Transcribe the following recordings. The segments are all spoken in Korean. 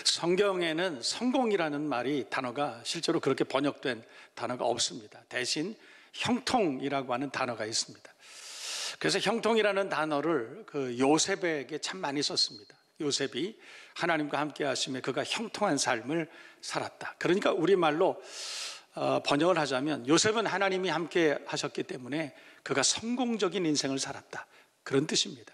성경에는 성공이라는 말이 단어가 실제로 그렇게 번역된 단어가 없습니다. 대신 형통이라고 하는 단어가 있습니다. 그래서 형통이라는 단어를 요셉에게 참 많이 썼습니다. 요셉이 하나님과 함께 하시며 그가 형통한 삶을 살았다. 그러니까 우리말로 번역을 하자면 요셉은 하나님이 함께 하셨기 때문에 그가 성공적인 인생을 살았다, 그런 뜻입니다.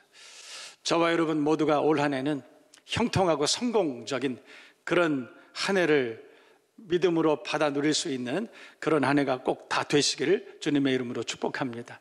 저와 여러분 모두가 올 한 해는 형통하고 성공적인 그런 한 해를 믿음으로 받아 누릴 수 있는 그런 한 해가 꼭 다 되시기를 주님의 이름으로 축복합니다.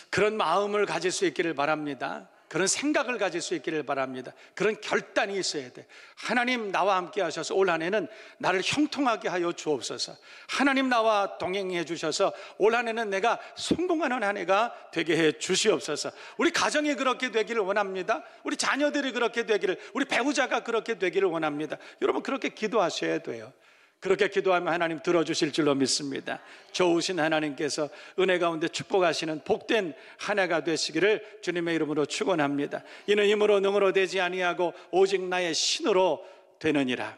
그런 마음을 가질 수 있기를 바랍니다. 그런 생각을 가질 수 있기를 바랍니다. 그런 결단이 있어야 돼. 하나님 나와 함께 하셔서 올 한 해는 나를 형통하게 하여 주옵소서. 하나님 나와 동행해 주셔서 올 한 해는 내가 성공하는 한 해가 되게 해 주시옵소서. 우리 가정이 그렇게 되기를 원합니다. 우리 자녀들이 그렇게 되기를, 우리 배우자가 그렇게 되기를 원합니다. 여러분 그렇게 기도하셔야 돼요. 그렇게 기도하면 하나님 들어주실 줄로 믿습니다. 좋으신 하나님께서 은혜 가운데 축복하시는 복된 한 해가 되시기를 주님의 이름으로 축원합니다. 이는 힘으로 능으로 되지 아니하고 오직 나의 신으로 되느니라.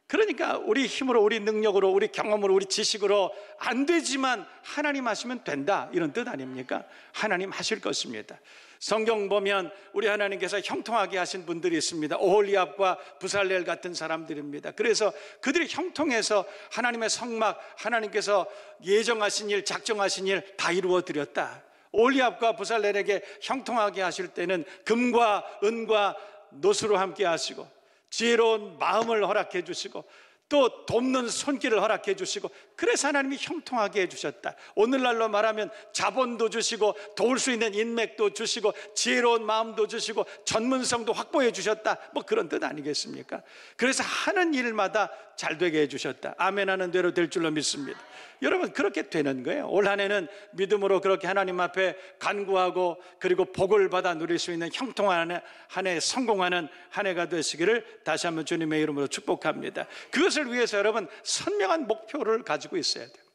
그러니까 우리 힘으로, 우리 능력으로, 우리 경험으로, 우리 지식으로 안 되지만 하나님 하시면 된다, 이런 뜻 아닙니까? 하나님 하실 것입니다. 성경 보면 우리 하나님께서 형통하게 하신 분들이 있습니다. 오홀리압과 부살렐 같은 사람들입니다. 그래서 그들이 형통해서 하나님의 성막, 하나님께서 예정하신 일, 작정하신 일 다 이루어 드렸다. 오홀리압과 부살렐에게 형통하게 하실 때는 금과 은과 노수로 함께 하시고 지혜로운 마음을 허락해 주시고 또 돕는 손길을 허락해 주시고, 그래서 하나님이 형통하게 해주셨다. 오늘날로 말하면 자본도 주시고 도울 수 있는 인맥도 주시고 지혜로운 마음도 주시고 전문성도 확보해 주셨다, 뭐 그런 뜻 아니겠습니까? 그래서 하는 일마다 잘 되게 해주셨다. 아멘하는 대로 될 줄로 믿습니다. 여러분 그렇게 되는 거예요. 올 한 해는 믿음으로 그렇게 하나님 앞에 간구하고 그리고 복을 받아 누릴 수 있는 형통한 한 해, 성공하는 한 해가 되시기를 다시 한번 주님의 이름으로 축복합니다. 그것을 위해서 여러분 선명한 목표를 가지고 있어야 돼요.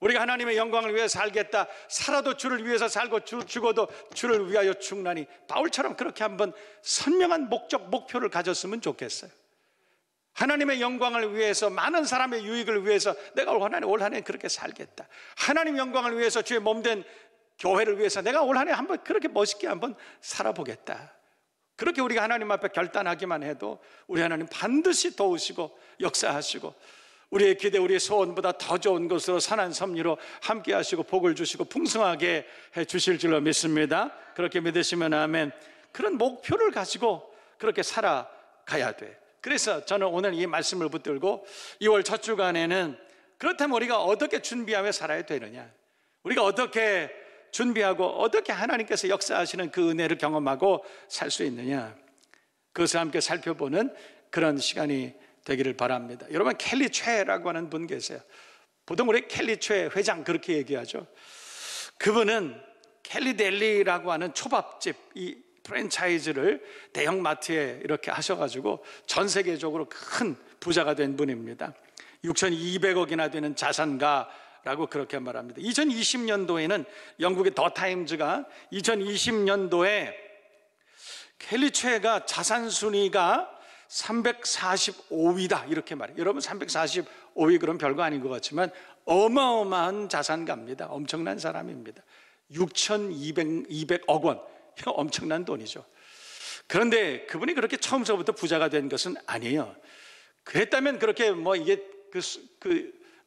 우리가 하나님의 영광을 위해 살겠다, 살아도 주를 위해서 살고 죽어도 주를 위하여 죽나니, 바울처럼 그렇게 한번 선명한 목적, 목표를 가졌으면 좋겠어요. 하나님의 영광을 위해서, 많은 사람의 유익을 위해서 내가 올 한 해 그렇게 살겠다. 하나님 영광을 위해서, 주의 몸된 교회를 위해서 내가 올 한 해 한번 그렇게 멋있게 한번 살아보겠다. 그렇게 우리가 하나님 앞에 결단하기만 해도 우리 하나님 반드시 도우시고 역사하시고 우리의 기대, 우리의 소원보다 더 좋은 것으로 선한 섭리로 함께 하시고 복을 주시고 풍성하게 해 주실 줄로 믿습니다. 그렇게 믿으시면 아멘. 그런 목표를 가지고 그렇게 살아가야 돼. 그래서 저는 오늘 이 말씀을 붙들고 2월 첫 주간에는 그렇다면 우리가 어떻게 준비하며 살아야 되느냐, 우리가 어떻게 준비하고 어떻게 하나님께서 역사하시는 그 은혜를 경험하고 살 수 있느냐, 그것을 함께 살펴보는 그런 시간이 되기를 바랍니다. 여러분 켈리 최라고 하는 분 계세요. 보통 우리 켈리 최 회장 그렇게 얘기하죠. 그분은 켈리 델리라고 하는 초밥집 이 프랜차이즈를 대형 마트에 이렇게 하셔가지고 전 세계적으로 큰 부자가 된 분입니다. 6,200억이나 되는 자산가라고 그렇게 말합니다. 2020년도에는 영국의 더 타임즈가 2020년도에 켈리 최가 자산 순위가 345위다 이렇게 말해요. 여러분 345위 그럼 별거 아닌 것 같지만 어마어마한 자산가입니다. 엄청난 사람입니다. 6,200억 원, 엄청난 돈이죠. 그런데 그분이 그렇게 처음서부터 부자가 된 것은 아니에요. 그랬다면 그렇게 뭐 이게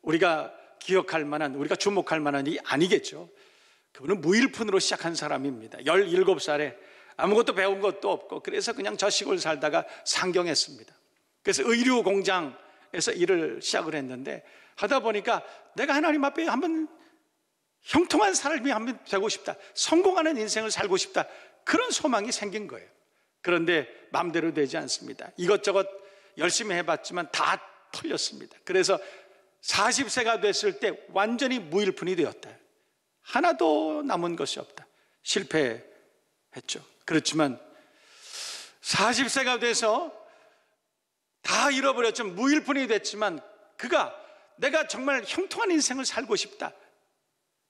우리가 기억할 만한, 우리가 주목할 만한 일이 아니겠죠. 그분은 무일푼으로 시작한 사람입니다. 17살에 아무것도 배운 것도 없고 그래서 그냥 저 시골 살다가 상경했습니다. 그래서 의류 공장에서 일을 시작을 했는데 하다 보니까 내가 하나님 앞에 한번 형통한 삶이 한번 되고 싶다, 성공하는 인생을 살고 싶다, 그런 소망이 생긴 거예요. 그런데 마음대로 되지 않습니다. 이것저것 열심히 해봤지만 다 털렸습니다. 그래서 40세가 됐을 때 완전히 무일푼이 되었다. 하나도 남은 것이 없다. 실패했죠. 그렇지만 40세가 돼서 다 잃어버렸죠. 무일푼이 됐지만 그가 내가 정말 형통한 인생을 살고 싶다,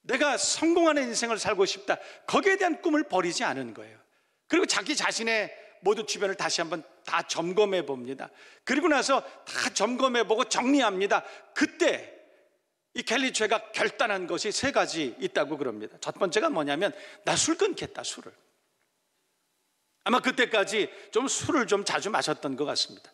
내가 성공하는 인생을 살고 싶다, 거기에 대한 꿈을 버리지 않은 거예요. 그리고 자기 자신의 모두 주변을 다시 한번 다 점검해 봅니다. 그리고 나서 다 점검해 보고 정리합니다. 그때 이 켈리최가 결단한 것이 세 가지 있다고 그럽니다. 첫 번째가 뭐냐면, 나 술 끊겠다, 술을. 아마 그때까지 좀 술을 좀 자주 마셨던 것 같습니다.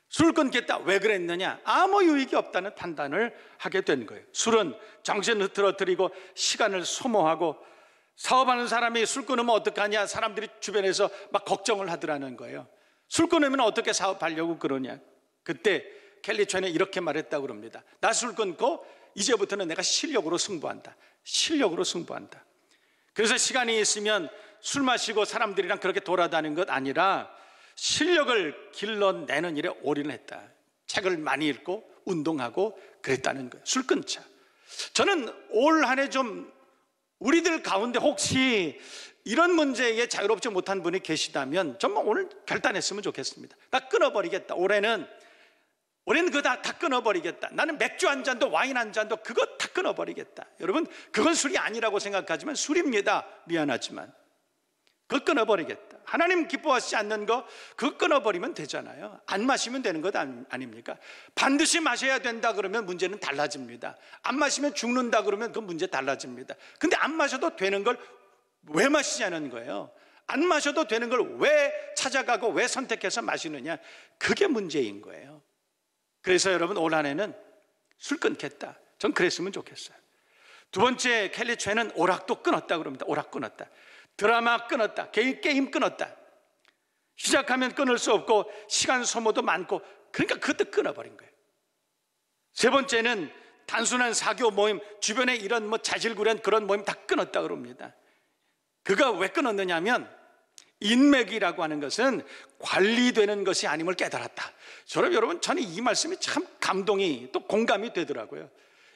술 끊겠다. 왜 그랬느냐? 아무 유익이 없다는 판단을 하게 된 거예요. 술은 정신을 흐트러뜨리고 시간을 소모하고, 사업하는 사람이 술 끊으면 어떡하냐, 사람들이 주변에서 막 걱정을 하더라는 거예요. 술 끊으면 어떻게 사업하려고 그러냐. 그때 켈리최는 이렇게 말했다고 그럽니다. 나 술 끊고 이제부터는 내가 실력으로 승부한다. 실력으로 승부한다. 그래서 시간이 있으면 술 마시고 사람들이랑 그렇게 돌아다니는 것 아니라 실력을 길러내는 일에 올인했다. 책을 많이 읽고 운동하고 그랬다는 거예요. 술 끊자. 저는 올 한 해 좀 우리들 가운데 혹시 이런 문제에 자유롭지 못한 분이 계시다면 정말 오늘 결단했으면 좋겠습니다. 나 끊어버리겠다. 올해는 그거 다 끊어버리겠다. 나는 맥주 한 잔도 와인 한 잔도 그거 다 끊어버리겠다. 여러분, 그건 술이 아니라고 생각하지만 술입니다. 미안하지만 그거 끊어버리겠다. 하나님 기뻐하시지 않는 거 그거 끊어버리면 되잖아요. 안 마시면 되는 것 아닙니까? 반드시 마셔야 된다 그러면 문제는 달라집니다. 안 마시면 죽는다 그러면 그 문제 달라집니다. 근데 안 마셔도 되는 걸 왜 마시냐는 거예요. 안 마셔도 되는 걸 왜 찾아가고 왜 선택해서 마시느냐, 그게 문제인 거예요. 그래서 여러분, 올 한 해는 술 끊겠다. 전 그랬으면 좋겠어요. 두 번째, 켈리최는 오락도 끊었다 그럽니다. 오락 끊었다. 드라마 끊었다. 게임 끊었다. 시작하면 끊을 수 없고 시간 소모도 많고, 그러니까 그때 끊어버린 거예요. 세 번째는 단순한 사교 모임, 주변에 이런 자질구레한 그런 모임 다 끊었다 그럽니다. 그가 왜 끊었느냐 하면, 인맥이라고 하는 것은 관리되는 것이 아님을 깨달았다. 여러분, 저는 이 말씀이 참 감동이 또 공감이 되더라고요.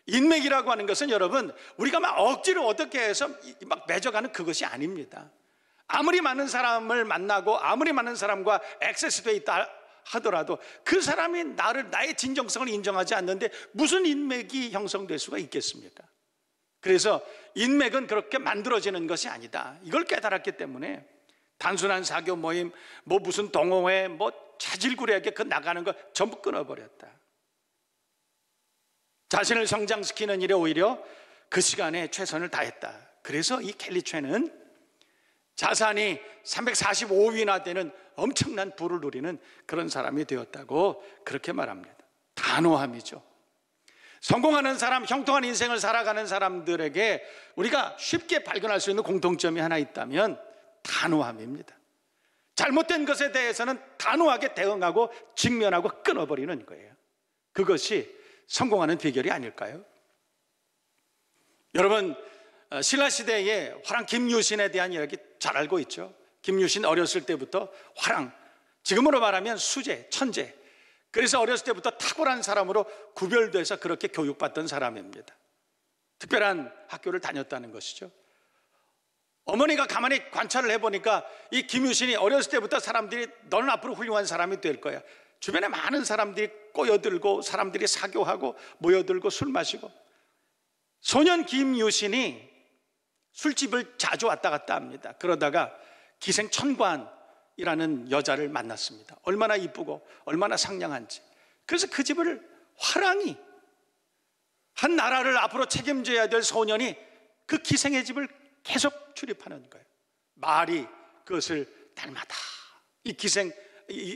인맥이라고 하는 것은 여러분, 우리가 막 억지로 어떻게 해서 막 맺어가는 그것이 아닙니다. 아무리 많은 사람을 만나고 아무리 많은 사람과 액세스되어 있다 하더라도 그 사람이 나의 진정성을 인정하지 않는데 무슨 인맥이 형성될 수가 있겠습니까? 그래서 인맥은 그렇게 만들어지는 것이 아니다. 이걸 깨달았기 때문에 단순한 사교 모임, 무슨 동호회, 자질구레하게 그 나가는 거 전부 끊어버렸다. 자신을 성장시키는 일에 오히려 그 시간에 최선을 다했다. 그래서 이 켈리최는 자산이 345위나 되는 엄청난 부를 누리는 그런 사람이 되었다고 그렇게 말합니다. 단호함이죠. 성공하는 사람, 형통한 인생을 살아가는 사람들에게 우리가 쉽게 발견할 수 있는 공통점이 하나 있다면 단호함입니다. 잘못된 것에 대해서는 단호하게 대응하고 직면하고 끊어버리는 거예요. 그것이 성공하는 비결이 아닐까요? 여러분, 신라시대의 화랑 김유신에 대한 이야기 잘 알고 있죠. 김유신 어렸을 때부터 화랑, 지금으로 말하면 수재, 천재, 그래서 어렸을 때부터 탁월한 사람으로 구별돼서 그렇게 교육받던 사람입니다. 특별한 학교를 다녔다는 것이죠. 어머니가 가만히 관찰을 해보니까 이 김유신이 어렸을 때부터 사람들이 너는 앞으로 훌륭한 사람이 될 거야, 주변에 많은 사람들이 꼬여들고 사람들이 사교하고 모여들고 술 마시고, 소년 김유신이 술집을 자주 왔다 갔다 합니다. 그러다가 기생천관이라는 여자를 만났습니다. 얼마나 이쁘고 얼마나 상냥한지. 그래서 그 집을 화랑이, 한 나라를 앞으로 책임져야 될 소년이 그 기생의 집을 계속 출입하는 거예요. 말이 그것을 닮았다. 이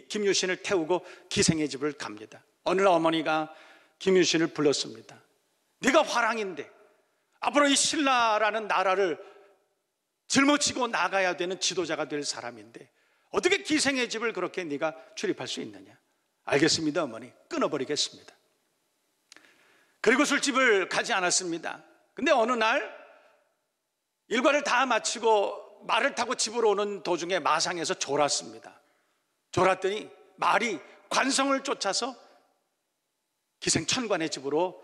김유신을 태우고 기생의 집을 갑니다. 어느 날 어머니가 김유신을 불렀습니다. 네가 화랑인데 앞으로 이 신라라는 나라를 짊어지고 나가야 되는 지도자가 될 사람인데 어떻게 기생의 집을 그렇게 네가 출입할 수 있느냐. 알겠습니다 어머니, 끊어버리겠습니다. 그리고 술집을 가지 않았습니다. 근데 어느 날 일과를 다 마치고 말을 타고 집으로 오는 도중에 마상에서 졸았습니다. 졸았더니 말이 관성을 쫓아서 기생천관의 집으로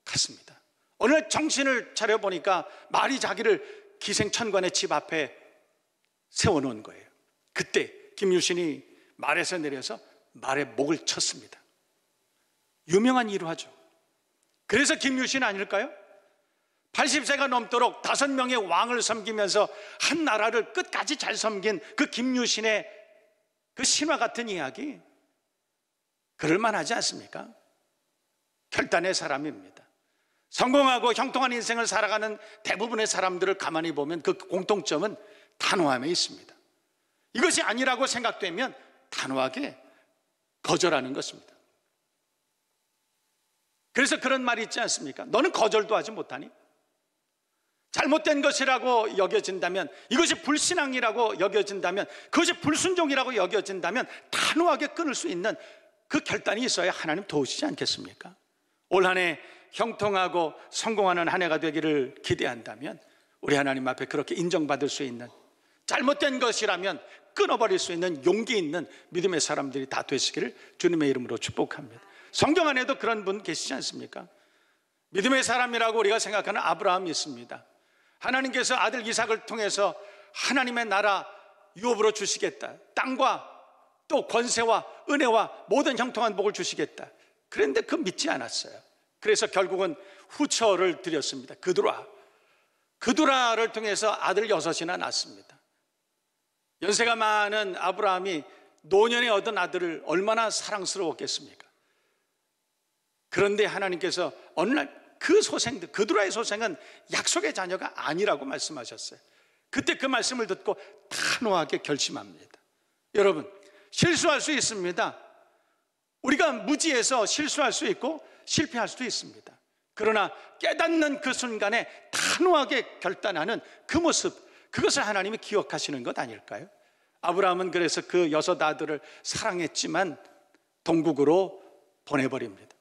갔습니다. 어느 날 정신을 차려보니까 말이 자기를 기생천관의 집 앞에 세워놓은 거예요. 그때 김유신이 말에서 내려서 말의 목을 쳤습니다. 유명한 일화죠. 그래서 김유신 아닐까요? 80세가 넘도록 5명의 왕을 섬기면서 한 나라를 끝까지 잘 섬긴 그 김유신의 그 신화 같은 이야기 그럴만하지 않습니까? 결단의 사람입니다. 성공하고 형통한 인생을 살아가는 대부분의 사람들을 가만히 보면 그 공통점은 단호함에 있습니다. 이것이 아니라고 생각되면 단호하게 거절하는 것입니다. 그래서 그런 말이 있지 않습니까? 너는 거절도 하지 못하니? 잘못된 것이라고 여겨진다면, 이것이 불신앙이라고 여겨진다면, 그것이 불순종이라고 여겨진다면 단호하게 끊을 수 있는 그 결단이 있어야 하나님 도우시지 않겠습니까? 올 한 해 형통하고 성공하는 한 해가 되기를 기대한다면 우리 하나님 앞에 그렇게 인정받을 수 있는, 잘못된 것이라면 끊어버릴 수 있는 용기 있는 믿음의 사람들이 다 되시기를 주님의 이름으로 축복합니다. 성경 안에도 그런 분 계시지 않습니까? 믿음의 사람이라고 우리가 생각하는 아브라함이 있습니다. 하나님께서 아들 이삭을 통해서 하나님의 나라 유업으로 주시겠다, 땅과 또 권세와 은혜와 모든 형통한 복을 주시겠다. 그런데 그 믿지 않았어요. 그래서 결국은 후처를 드렸습니다. 그두라를 통해서 아들 6이나 낳습니다. 연세가 많은 아브라함이 노년에 얻은 아들을 얼마나 사랑스러웠겠습니까? 그런데 하나님께서 어느 날 그 소생들, 그두라의 소생은 약속의 자녀가 아니라고 말씀하셨어요. 그때 그 말씀을 듣고 단호하게 결심합니다. 여러분, 실수할 수 있습니다. 우리가 무지해서 실수할 수 있고 실패할 수도 있습니다. 그러나 깨닫는 그 순간에 단호하게 결단하는 그 모습, 그것을 하나님이 기억하시는 것 아닐까요? 아브라함은 그래서 그 6 아들을 사랑했지만 동국으로 보내버립니다.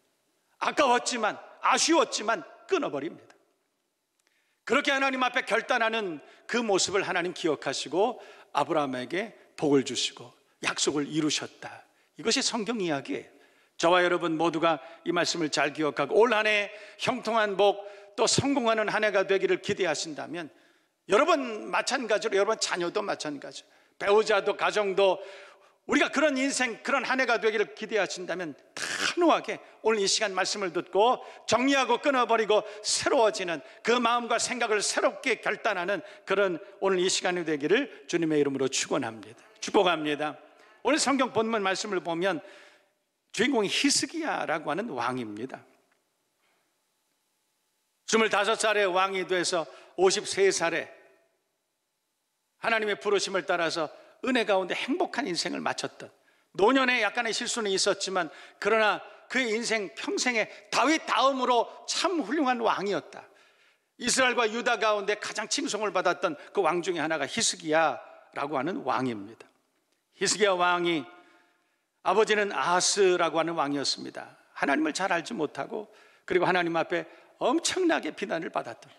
아까웠지만, 아쉬웠지만 끊어버립니다. 그렇게 하나님 앞에 결단하는 그 모습을 하나님 기억하시고 아브라함에게 복을 주시고 약속을 이루셨다. 이것이 성경 이야기예요. 저와 여러분 모두가 이 말씀을 잘 기억하고 올 한 해 형통한 복, 또 성공하는 한 해가 되기를 기대하신다면, 여러분 마찬가지로 여러분 자녀도 마찬가지, 배우자도 가정도 우리가 그런 인생, 그런 한 해가 되기를 기대하신다면 단호하게 오늘 이 시간 말씀을 듣고 정리하고 끊어버리고 새로워지는 그 마음과 생각을 새롭게 결단하는 그런 오늘 이 시간이 되기를 주님의 이름으로 축원합니다. 축복합니다. 오늘 성경 본문 말씀을 보면 주인공이 히스기야라고 하는 왕입니다. 25살에 왕이 돼서 53살에 하나님의 부르심을 따라서 은혜 가운데 행복한 인생을 마쳤던, 노년에 약간의 실수는 있었지만 그러나 그의 인생 평생에 다윗 다음으로 참 훌륭한 왕이었다. 이스라엘과 유다 가운데 가장 칭송을 받았던 그 왕 중에 하나가 히스기야라고 하는 왕입니다. 히스기야 왕이, 아버지는 아하스라고 하는 왕이었습니다. 하나님을 잘 알지 못하고 그리고 하나님 앞에 엄청나게 비난을 받았던,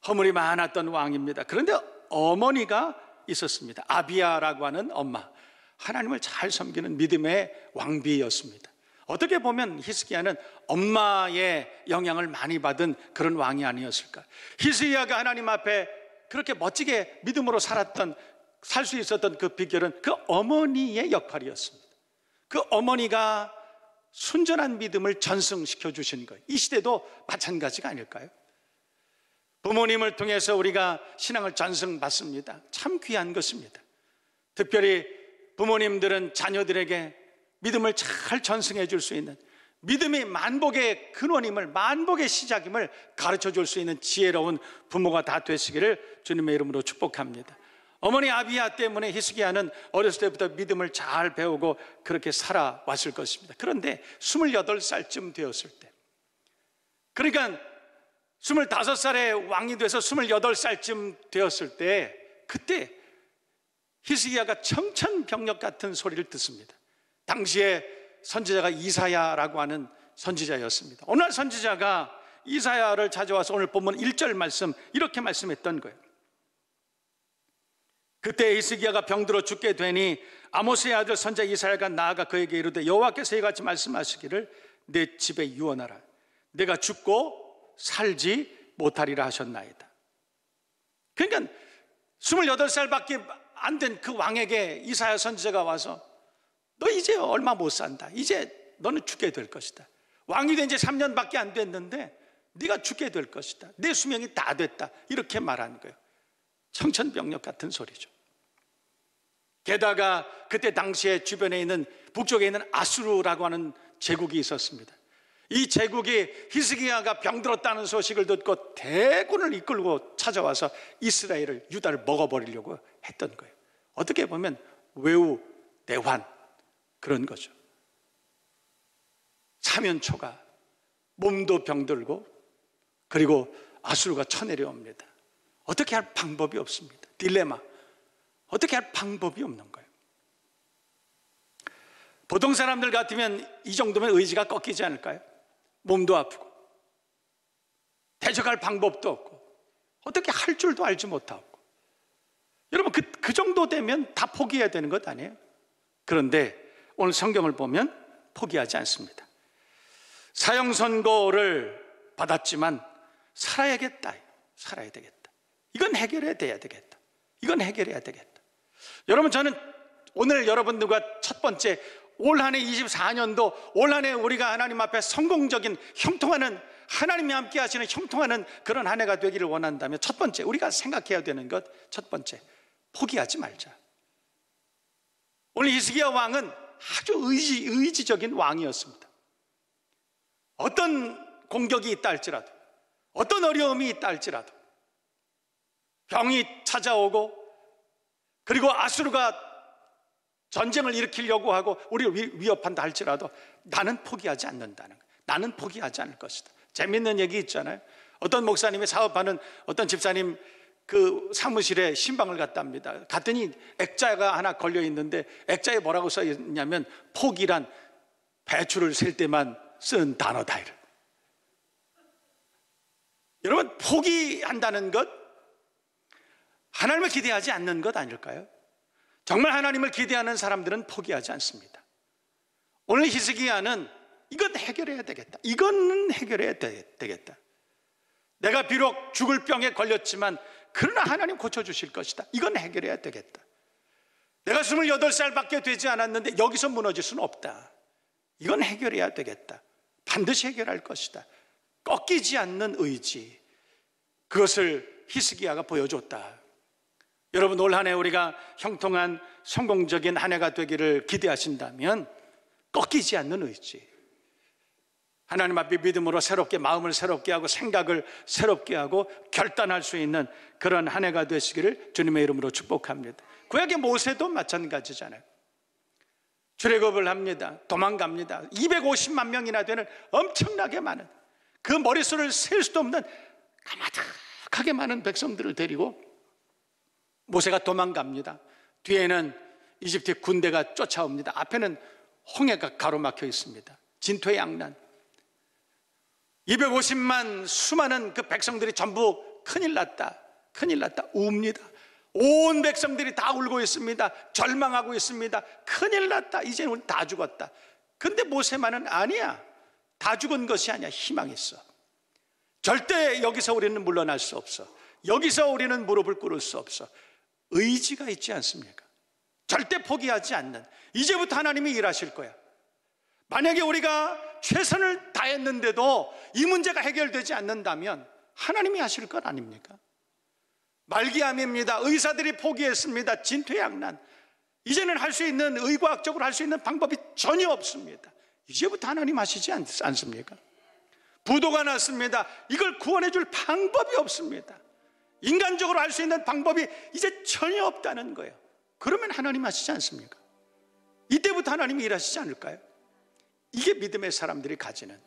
허물이 많았던 왕입니다. 그런데 어머니가 있었습니다. 아비야라고 하는 엄마, 하나님을 잘 섬기는 믿음의 왕비였습니다. 어떻게 보면 히스기야는 엄마의 영향을 많이 받은 그런 왕이 아니었을까. 히스기야가 하나님 앞에 그렇게 멋지게 믿음으로 살 수 있었던 그 비결은 그 어머니의 역할이었습니다. 그 어머니가 순전한 믿음을 전승시켜 주신 거예요. 이 시대도 마찬가지가 아닐까요? 부모님을 통해서 우리가 신앙을 전승받습니다. 참 귀한 것입니다. 특별히 부모님들은 자녀들에게 믿음을 잘 전승해 줄 수 있는, 믿음이 만복의 근원임을, 만복의 시작임을 가르쳐 줄 수 있는 지혜로운 부모가 다 되시기를 주님의 이름으로 축복합니다. 어머니 아비야 때문에 히스기야는 어렸을 때부터 믿음을 잘 배우고 그렇게 살아왔을 것입니다. 그런데 28살쯤 되었을 때, 그러니까 25살에 왕이 돼서 28살쯤 되었을 때, 그때 히스기야가 청천벽력 같은 소리를 듣습니다. 당시에 선지자가 이사야라고 하는 선지자였습니다. 어느 날 선지자가 이사야를 찾아와서 오늘 본문 1절 말씀 이렇게 말씀했던 거예요. 그때 히스기야가 병들어 죽게 되니 아모스의 아들 선지자 이사야가 나아가 그에게 이르되 여호와께서 이같이 말씀하시기를 내 집에 유언하라. 내가 죽고 살지 못하리라 하셨나이다. 그러니까 28살밖에 안 된 그 왕에게 이사야 선지자가 와서 너 이제 얼마 못 산다. 이제 너는 죽게 될 것이다. 왕이 된 지 3년밖에 안 됐는데 네가 죽게 될 것이다. 내 수명이 다 됐다. 이렇게 말하는 거예요. 청천벽력 같은 소리죠. 게다가 그때 당시에 주변에 있는 북쪽에 있는 아수르라고 하는 제국이 있었습니다. 이 제국이 히스기야가 병들었다는 소식을 듣고 대군을 이끌고 찾아와서 이스라엘을, 유다를 먹어버리려고 했던 거예요. 어떻게 보면 외우 내환 그런 거죠. 사면초가 몸도 병들고 그리고 아수르가 쳐내려옵니다. 어떻게 할 방법이 없습니다. 딜레마. 어떻게 할 방법이 없는 거예요. 보통 사람들 같으면 이 정도면 의지가 꺾이지 않을까요? 몸도 아프고 대적할 방법도 없고 어떻게 할 줄도 알지 못하고. 여러분 그 정도 되면 다 포기해야 되는 것 아니에요? 그런데 오늘 성경을 보면 포기하지 않습니다. 사형 선고를 받았지만 살아야겠다. 살아야 되겠다. 이건 해결해야 되겠다. 이건 해결해야 되겠다. 여러분 저는 오늘 여러분들과 첫 번째 올 한 해 24년도 올 한 해 우리가 하나님 앞에 성공적인 형통하는, 하나님이 함께 하시는 형통하는 그런 한 해가 되기를 원한다면 첫 번째 우리가 생각해야 되는 것, 첫 번째 포기하지 말자. 오늘 히스기야 왕은 아주 의지적인 왕이었습니다. 어떤 공격이 있다 할지라도, 어떤 어려움이 있다 할지라도, 병이 찾아오고 그리고 아수르가 전쟁을 일으키려고 하고 우리를 위협한다 할지라도 나는 포기하지 않는다는 거예요. 나는 포기하지 않을 것이다. 재밌는 얘기 있잖아요. 어떤 목사님이 사업하는 어떤 집사님 그 사무실에 신방을 갔답니다. 갔더니 액자가 하나 걸려 있는데 액자에 뭐라고 써 있냐면 포기란 배추를 셀 때만 쓴 단어다. 여러분 포기한다는 것, 하나님을 기대하지 않는 것 아닐까요? 정말 하나님을 기대하는 사람들은 포기하지 않습니다. 오늘 히스기야는 이건 해결해야 되겠다. 이거는 해결해야 되겠다. 내가 비록 죽을 병에 걸렸지만 그러나 하나님 고쳐주실 것이다. 이건 해결해야 되겠다. 내가 28살밖에 되지 않았는데 여기서 무너질 수는 없다. 이건 해결해야 되겠다. 반드시 해결할 것이다. 꺾이지 않는 의지, 그것을 히스기야가 보여줬다. 여러분 올 한 해 우리가 형통한 성공적인 한 해가 되기를 기대하신다면 꺾이지 않는 의지, 하나님 앞에 믿음으로 새롭게 마음을 새롭게 하고 생각을 새롭게 하고 결단할 수 있는 그런 한 해가 되시기를 주님의 이름으로 축복합니다. 구약의 모세도 마찬가지잖아요. 출애굽을 합니다. 도망갑니다. 250만 명이나 되는 엄청나게 많은, 그 머릿수를 셀 수도 없는 가마득하게 많은 백성들을 데리고 모세가 도망갑니다. 뒤에는 이집트의 군대가 쫓아옵니다. 앞에는 홍해가 가로막혀 있습니다. 진퇴양난. 250만 수많은 그 백성들이 전부 큰일 났다, 큰일 났다 웁니다. 온 백성들이 다 울고 있습니다. 절망하고 있습니다. 큰일 났다, 이제는 우리 다 죽었다. 근데 모세만은 아니야, 다 죽은 것이 아니야, 희망이 있어. 절대 여기서 우리는 물러날 수 없어. 여기서 우리는 무릎을 꿇을 수 없어. 의지가 있지 않습니까? 절대 포기하지 않는, 이제부터 하나님이 일하실 거야. 만약에 우리가 최선을 다했는데도 이 문제가 해결되지 않는다면 하나님이 하실 것 아닙니까? 말기암입니다. 의사들이 포기했습니다. 진퇴양난. 이제는 할 수 있는, 의과학적으로 할 수 있는 방법이 전혀 없습니다. 이제부터 하나님 하시지 않습니까? 부도가 났습니다. 이걸 구원해 줄 방법이 없습니다. 인간적으로 할 수 있는 방법이 이제 전혀 없다는 거예요. 그러면 하나님 하시지 않습니까? 이때부터 하나님이 일하시지 않을까요? 이게 믿음의 사람들이 가지는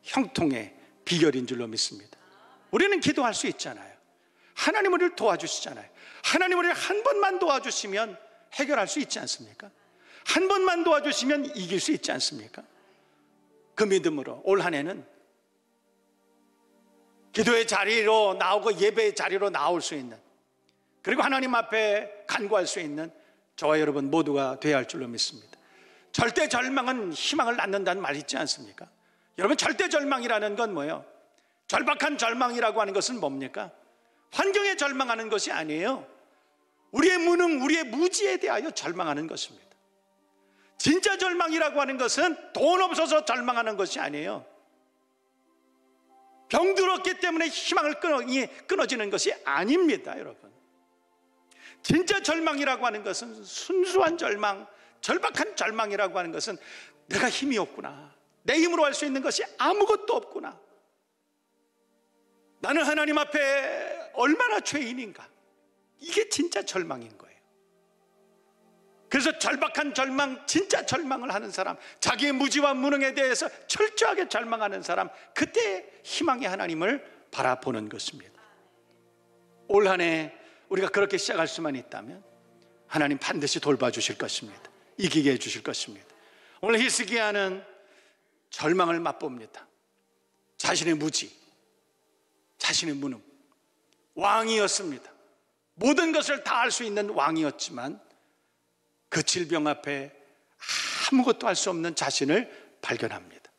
형통의 비결인 줄로 믿습니다. 우리는 기도할 수 있잖아요. 하나님 우리를 도와주시잖아요. 하나님 우리를 한 번만 도와주시면 해결할 수 있지 않습니까? 한 번만 도와주시면 이길 수 있지 않습니까? 그 믿음으로 올 한 해는 기도의 자리로 나오고 예배의 자리로 나올 수 있는, 그리고 하나님 앞에 간구할 수 있는 저와 여러분 모두가 되어야 할 줄로 믿습니다. 절대 절망은 희망을 낳는다는 말 있지 않습니까? 여러분 절대 절망이라는 건 뭐예요? 절박한 절망이라고 하는 것은 뭡니까? 환경에 절망하는 것이 아니에요. 우리의 무능, 우리의 무지에 대하여 절망하는 것입니다. 진짜 절망이라고 하는 것은 돈 없어서 절망하는 것이 아니에요. 병들었기 때문에 희망을 끊어지는 것이 아닙니다, 여러분. 진짜 절망이라고 하는 것은 순수한 절망, 절박한 절망이라고 하는 것은 내가 힘이 없구나, 내 힘으로 할 수 있는 것이 아무것도 없구나, 나는 하나님 앞에 얼마나 죄인인가, 이게 진짜 절망인 거예요. 그래서 절박한 절망, 진짜 절망을 하는 사람, 자기의 무지와 무능에 대해서 철저하게 절망하는 사람, 그때 희망의 하나님을 바라보는 것입니다. 올 한 해 우리가 그렇게 시작할 수만 있다면 하나님 반드시 돌봐주실 것입니다. 이기게 해주실 것입니다. 오늘 히스기야는 절망을 맛봅니다. 자신의 무지, 자신의 무능, 왕이었습니다. 모든 것을 다 할 수 있는 왕이었지만 그 질병 앞에 아무것도 할 수 없는 자신을 발견합니다.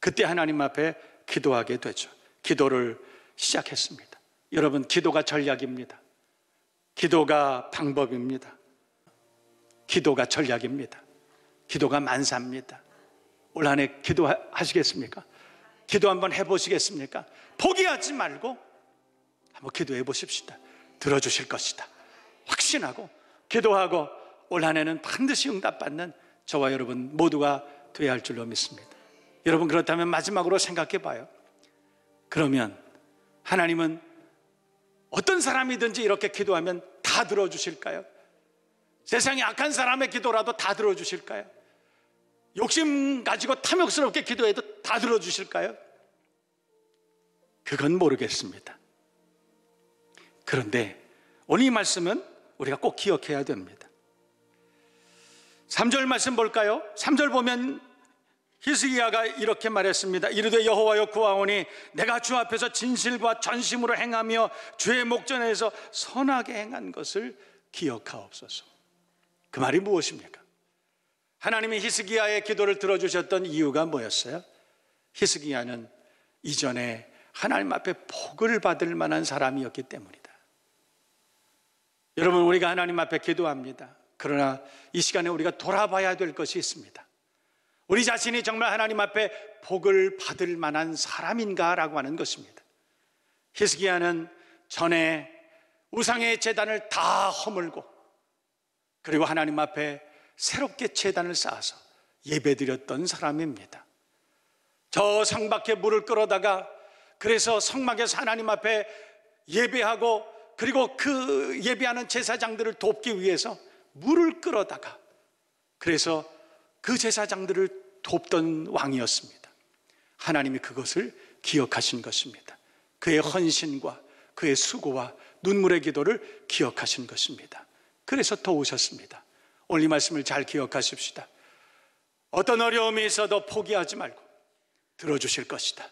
그때 하나님 앞에 기도하게 되죠. 기도를 시작했습니다. 여러분, 기도가 전략입니다. 기도가 방법입니다. 기도가 전략입니다. 기도가 만사입니다. 올 한 해 기도하시겠습니까? 기도 한번 해보시겠습니까? 포기하지 말고 한번 기도해 보십시다. 들어주실 것이다 확신하고 기도하고 올 한 해는 반드시 응답받는 저와 여러분 모두가 되어야 할 줄로 믿습니다. 여러분, 그렇다면 마지막으로 생각해 봐요. 그러면 하나님은 어떤 사람이든지 이렇게 기도하면 다 들어주실까요? 세상에 악한 사람의 기도라도 다 들어주실까요? 욕심 가지고 탐욕스럽게 기도해도 다 들어주실까요? 그건 모르겠습니다. 그런데 오늘 이 말씀은 우리가 꼭 기억해야 됩니다. 3절 말씀 볼까요? 3절 보면 히스기야가 이렇게 말했습니다. 이르되 여호와여 구하오니 내가 주 앞에서 진실과 전심으로 행하며 주의 목전에서 선하게 행한 것을 기억하옵소서. 그 말이 무엇입니까? 하나님이 히스기야의 기도를 들어주셨던 이유가 뭐였어요? 히스기야는 이전에 하나님 앞에 복을 받을 만한 사람이었기 때문이다. 여러분, 우리가 하나님 앞에 기도합니다. 그러나 이 시간에 우리가 돌아봐야 될 것이 있습니다. 우리 자신이 정말 하나님 앞에 복을 받을 만한 사람인가라고 하는 것입니다. 히스기야는 전에 우상의 제단을 다 허물고 그리고 하나님 앞에 새롭게 제단을 쌓아서 예배드렸던 사람입니다. 저 성 밖에 물을 끌어다가 그래서 성막에서 하나님 앞에 예배하고 그리고 그 예배하는 제사장들을 돕기 위해서 물을 끌어다가 그래서 그 제사장들을 돕던 왕이었습니다. 하나님이 그것을 기억하신 것입니다. 그의 헌신과 그의 수고와 눈물의 기도를 기억하신 것입니다. 그래서 도우셨습니다. 오늘 이 말씀을 잘 기억하십시다. 어떤 어려움이 있어도 포기하지 말고 들어주실 것이다.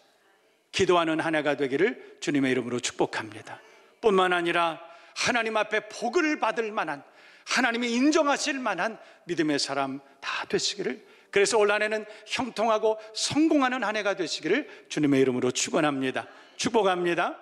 기도하는 한 해가 되기를 주님의 이름으로 축복합니다. 뿐만 아니라 하나님 앞에 복을 받을 만한, 하나님이 인정하실 만한 믿음의 사람 다 되시기를, 그래서 올 한 해는 형통하고 성공하는 한 해가 되시기를 주님의 이름으로 축원합니다. 축복합니다.